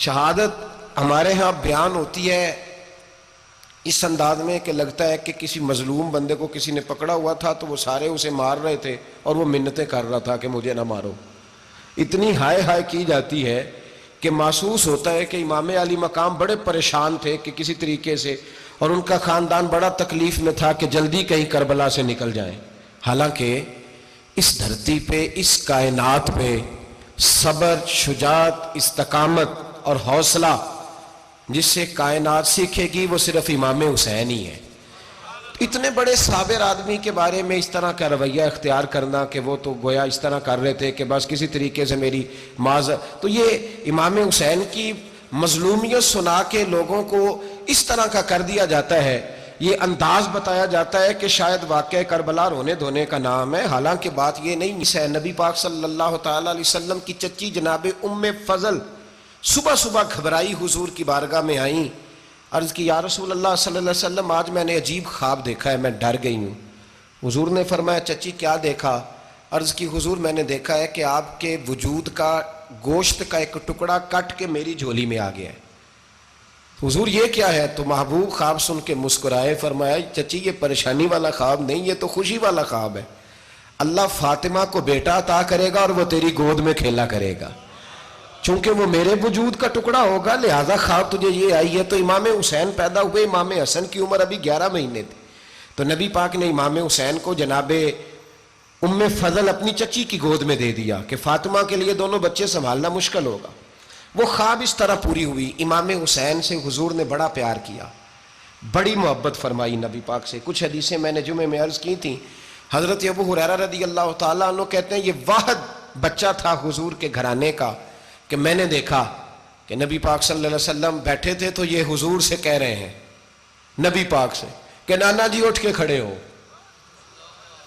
شہادت ہمارے ہاں بیان ہوتی ہے اس انداز میں کہ لگتا ہے کہ کسی مظلوم بندے کو کسی نے پکڑا ہوا تھا تو وہ سارے اسے مار رہے تھے اور وہ منتیں کر رہا تھا کہ مجھے نہ مارو. اتنی ہائے ہائے کی جاتی ہے کہ محسوس ہوتا ہے کہ امام علی مقام بڑے پریشان تھے کہ کسی طریقے سے، اور ان کا خاندان بڑا تکلیف میں تھا کہ جلدی کہیں کربلا سے نکل جائیں. حالانکہ اس دھرتی پہ، اس کائنات پہ صبر، شجاعت، استقامت اور حوصلہ جس سے کائنات سیکھے گی وہ صرف امام حسین ہی ہے. اتنے بڑے صابر آدمی کے بارے میں اس طرح کا رویہ اختیار کرنا کہ وہ تو گویا اس طرح کر رہے تھے کہ بس کسی طریقے سے میری معذرت، تو یہ امام حسین کی مظلومیت سنا کے لوگوں کو اس طرح کا کر دیا جاتا ہے. یہ انداز بتایا جاتا ہے کہ شاید واقعہ کربلا رونے دھونے کا نام ہے، حالانکہ بات یہ نہیں ہے. نبی پاک صلی اللہ تعالی علیہ وسلم کی چچی جناب ام فضل صبح صبح گھبرائی حضور کی بارگاہ میں آئیں، عرض کی یا رسول اللہ صلی اللہ علیہ وسلم آج میں نے عجیب خواب دیکھا ہے، میں ڈر گئی ہوں. حضور نے فرمایا چچی کیا دیکھا؟ عرض کی حضور میں نے دیکھا ہے کہ آپ کے وجود کا گوشت کا ایک ٹکڑا کٹ کے میری جھولی میں آ گیا ہے. حضور یہ کیا ہے؟ تو محبوب خواب سن کے مسکرائے، فرمایا چچی یہ پریشانی والا خواب نہیں، یہ تو خوشی والا خواب ہے. اللہ فاطمہ کو بیٹا عطا کرے گا اور وہ تیری گود میں کھیلا کرے گا، چونکہ وہ میرے وجود کا ٹکڑا ہوگا لہذا خواب تجھے یہ آئی ہے. تو امام حسین پیدا ہوئے، امام حسن کی عمر ابھی 11 مہینے تھی، تو نبی پاک نے امام حسین کو جناب ام فضل اپنی چچی کی گود میں دے دیا کہ فاطمہ کے لیے دونوں بچے سنبھالنا مشکل ہوگا. وہ خواب اس طرح پوری ہوئی. امام حسین سے حضور نے بڑا پیار کیا، بڑی محبت فرمائی نبی پاک سے. کچھ حدیثیں میں نے جمعے میں عرض کی تھیں. حضرت ابو ہریرہ رضی اللہ تعالیٰ عنہ کہتے ہیں یہ واحد بچہ تھا حضور کے گھرانے کا کہ میں نے دیکھا کہ نبی پاک صلی اللہ علیہ وسلم بیٹھے تھے تو یہ حضور سے کہہ رہے ہیں، نبی پاک سے کہ نانا جی اٹھ کے کھڑے ہو.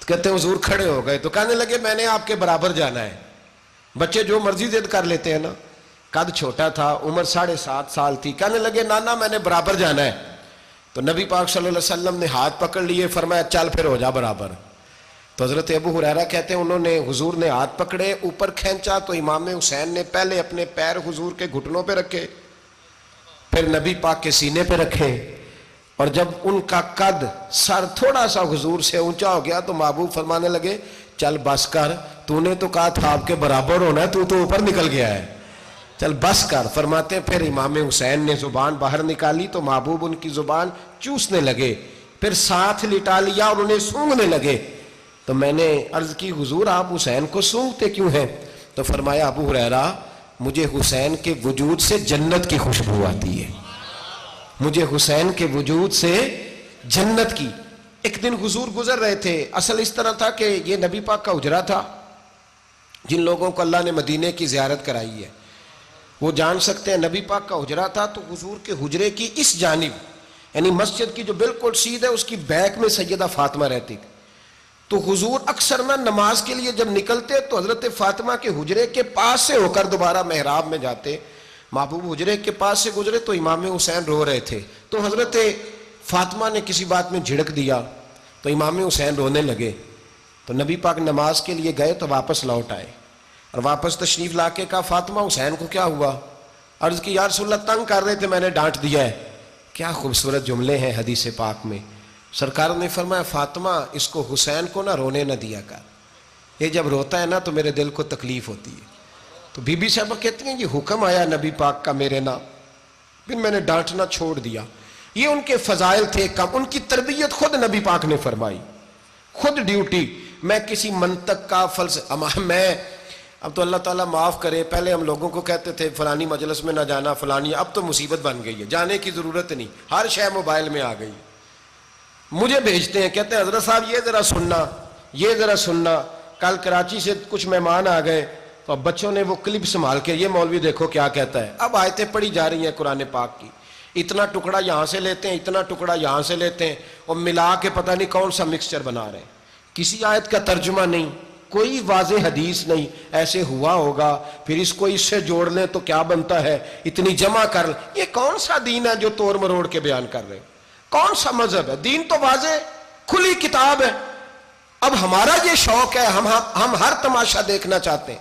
کہتے ہیں حضور کھڑے ہو گئے تو کہنے لگے میں نے آپ کے برابر جانا ہے. بچے جو مرضی ضد کر لیتے ہیں نا. قد چھوٹا تھا، عمر 7.5 سال تھی. کہنے لگے نانا میں نے برابر جانا ہے. تو نبی پاک صلی اللہ علیہ وسلم نے ہاتھ پکڑ لیے، فرمایا چل پھر ہو جا برابر. تو حضرت ابو ہریرہ کہتے ہیں انہوں نے حضور نے ہاتھ پکڑے، اوپر کھینچا تو امام حسین نے پہلے اپنے پیر حضور کے گھٹنوں پہ رکھے، پھر نبی پاک کے سینے پہ رکھے، اور جب ان کا قد سر تھوڑا سا حضور سے اونچا ہو گیا تو محبوب فرمانے لگے چل بس کر، تو نے تو کہا تھا آپ کے برابر ہونا ہے، تو اوپر نکل گیا ہے، چل بس کر. فرماتے ہیں پھر امام حسین نے زبان باہر نکالی تو محبوب ان کی زبان چوسنے لگے، پھر ساتھ لٹا لیا اور انہیں سونگھنے لگے. تو میں نے عرض کی حضور آپ حسین کو سونگھتے کیوں ہیں؟ تو فرمایا ابو ہریرہ مجھے حسین کے وجود سے جنت کی خوشبو آتی ہے، مجھے حسین کے وجود سے جنت کی. ایک دن حضور گزر رہے تھے. اصل اس طرح تھا کہ یہ نبی پاک کا حجرہ تھا. جن لوگوں کو اللہ نے مدینے کی زیارت کرائی ہے وہ جان سکتے ہیں نبی پاک کا حجرہ تھا. تو حضور کے حجرے کی اس جانب یعنی مسجد کی جو بالکل سیدھ ہے اس کی بیک میں سیدہ فاطمہ رہتی تھی. تو حضور اکثر نہ نماز کے لیے جب نکلتے تو حضرت فاطمہ کے حجرے کے پاس سے ہو کر دوبارہ محراب میں جاتے. محبوب حجرے کے پاس سے گزرے تو امام حسین رو رہے تھے. تو حضرت فاطمہ نے کسی بات میں جھڑک دیا تو امام حسین رونے لگے. تو نبی پاک نماز کے لیے گئے تو واپس لوٹ آئے اور واپس تشریف لا کے کہا فاطمہ حسین کو کیا ہوا؟ عرض کی یا رسول اللہ تنگ کر رہے تھے میں نے ڈانٹ دیا ہے. کیا خوبصورت جملے ہیں حدیث پاک میں. سرکار نے فرمایا فاطمہ اس کو حسین کو نہ رونے نہ دیا کر، یہ جب روتا ہے نا تو میرے دل کو تکلیف ہوتی ہے. تو بی بی صاحبہ کہتی ہیں یہ حکم آیا نبی پاک کا میرے نام، پھر میں نے ڈانٹنا چھوڑ دیا. یہ ان کے فضائل تھے کم، ان کی تربیت خود نبی پاک نے فرمائی، خود ڈیوٹی. میں کسی منطق کا میں اب تو اللہ تعالیٰ معاف کرے، پہلے ہم لوگوں کو کہتے تھے فلانی مجلس میں نہ جانا فلانی، اب تو مصیبت بن گئی ہے، جانے کی ضرورت نہیں، ہر شے موبائل میں آ گئی. مجھے بھیجتے ہیں کہتے ہیں حضرت صاحب یہ ذرا سننا، یہ ذرا سننا. کل کراچی سے کچھ مہمان آ گئے تو اب بچوں نے وہ کلپ سنبھال کے یہ مولوی دیکھو کیا کہتا ہے. اب آیتیں پڑھی جا رہی ہیں قرآن پاک کی، اتنا ٹکڑا یہاں سے لیتے ہیں، اتنا ٹکڑا یہاں سے لیتے ہیں اور ملا کے پتہ نہیں کون سا مکسچر بنا رہے ہیں. کسی آیت کا ترجمہ نہیں، کوئی واضح حدیث نہیں. ایسے ہوا ہوگا پھر اس کو اس سے جوڑ لیں تو کیا بنتا ہے، اتنی جمع کر لیں. یہ کون سا دین ہے جو توڑ مروڑ کے بیان کر رہے ہیں؟ کون سا مذہب ہے؟ دین تو واضح کھلی کتاب ہے. اب ہمارا یہ شوق ہے، ہم ہر تماشا دیکھنا چاہتے ہیں.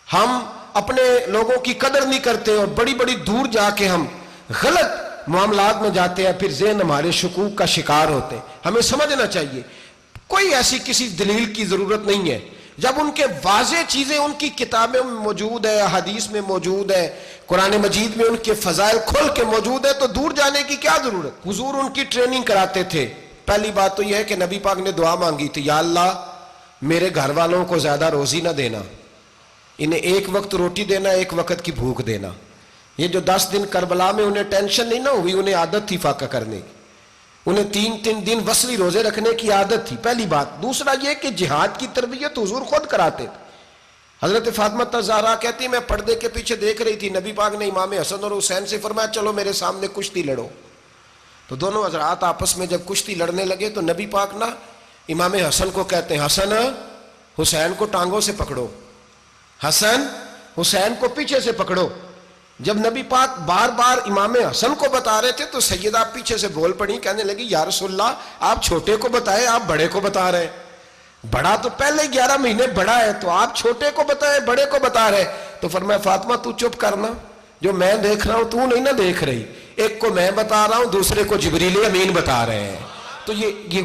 ہم اپنے لوگوں کی قدر نہیں کرتے اور بڑی بڑی دور جا کے ہم غلط معاملات میں جاتے ہیں، پھر ذہن ہمارے شکوک کا شکار ہوتے ہیں۔ ہمیں سمجھنا چاہیے کوئی ایسی کسی دلیل کی ضرورت نہیں ہے، جب ان کے واضح چیزیں ان کی کتابیں میں موجود ہے، حدیث میں موجود ہے، قرآن مجید میں ان کے فضائل کھول کے موجود ہے، تو دور جانے کی کیا ضرورت؟ حضور ان کی ٹریننگ کراتے تھے۔ پہلی بات تو یہ ہے کہ نبی پاک نے دعا مانگی تھی، یا اللہ میرے گھر والوں کو زیادہ روزی نہ دینا، انہیں ایک وقت روٹی دینا، ایک وقت کی بھوک دینا۔ یہ جو 10 دن کربلا میں انہیں ٹینشن نہیں نہ ہوئی، انہیں عادت تھی فاقہ کرنے کی، انہیں 3 دن وصلی روزے رکھنے کی عادت تھی، پہلی بات۔ دوسرا یہ کہ جہاد کی تربیت حضور خود کراتے تھے۔ حضرت فاطمہ زہرا کہتی میں پردے کے پیچھے دیکھ رہی تھی، نبی پاک نے امام حسن اور حسین سے فرمایا چلو میرے سامنے کشتی لڑو، تو دونوں حضرات آپس میں جب کشتی لڑنے لگے تو نبی پاک نا امام حسن کو کہتے ہیں حسن حسین کو ٹانگوں سے پکڑو، حسن حسین کو پیچھے سے پکڑو۔ جب نبی پاک بار بار امام حسن کو بتا رہے تھے تو سیدہ پیچھے سے بول پڑی، کہنے لگی یا رسول اللہ آپ چھوٹے کو بتائیں، آپ بڑے کو بتا رہے ہیں، بڑا تو پہلے 11 مہینے بڑا ہے، تو آپ چھوٹے کو بتائیں بڑے کو بتا رہے۔ تو فرمایا فاطمہ تو چپ کرنا، جو میں دیکھ رہا ہوں تو نہیں نہ دیکھ رہی، ایک کو میں بتا رہا ہوں دوسرے کو جبریل امین بتا رہے ہیں۔ تو یہ